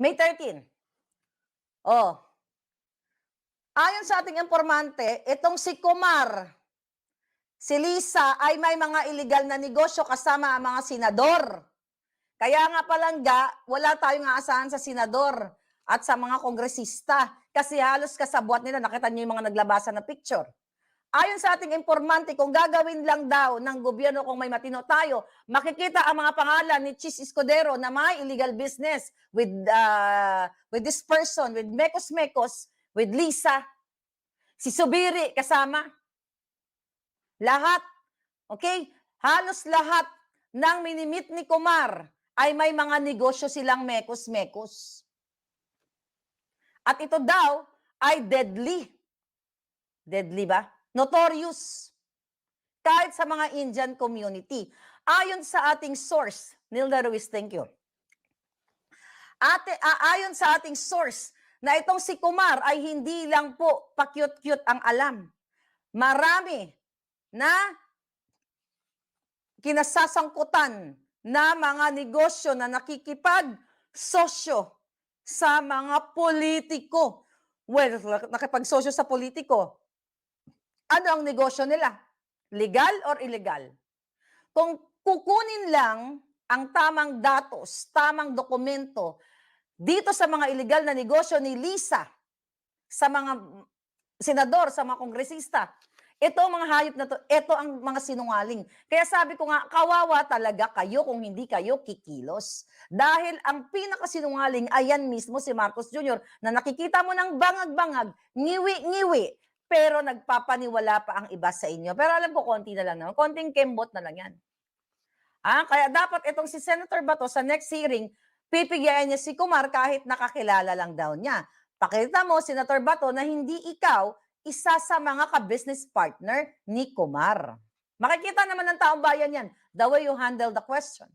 May 13. Oh, ayon sa ating impormante, itong si Kumar, si Lisa ay may mga illegal na negosyo kasama ang mga senador. Kaya nga palangga, wala tayong aasahan sa senador at sa mga kongresista kasi halos kasabwat nila, nakita niyo yung mga naglabasan na picture. Ayon sa ating informante, kung gagawin lang daw ng gobyerno kung may matino tayo, makikita ang mga pangalan ni Chis Escudero na may illegal business with this person, with Mekos Mekos, with Lisa, si Subiri kasama, lahat, okay? Halos lahat ng minimit ni Kumar ay may mga negosyo silang Mekos Mekos. At ito daw ay deadly. Deadly ba? Notorious. Kahit sa mga Indian community. Ayon sa ating source, Nilda Ruiz, thank you. Ayon sa ating source, na itong si Kumar ay hindi lang po pa-cute-cute ang alam. Marami na kinasasangkutan na mga negosyo na nakikipag-sosyo sa mga politiko. Well, nakipagsosyo sa politiko. Ano ang negosyo nila? Legal or illegal? Kung kukunin lang ang tamang datos, tamang dokumento dito sa mga illegal na negosyo ni Lisa, sa mga senador, sa mga kongresista, ito ang mga hayop na to, ito ang mga sinungaling. Kaya sabi ko nga, kawawa talaga kayo kung hindi kayo kikilos. Dahil ang pinakasinungaling, ayan mismo si Marcos Jr. na nakikita mo ng bangag-bangag, ngiwi-ngiwi, pero nagpapaniwala pa ang iba sa inyo. Pero alam ko, konti na lang naman. Konting kembot na lang yan. Kaya dapat itong si Senator Bato sa next hearing, pipigyan niya si Kumar kahit nakakilala lang daw niya. Pakita mo, Senator Bato, na hindi ikaw isa sa mga ka-business partner ni Kumar. Makikita naman ng taong bayan yan, the way you handle the question.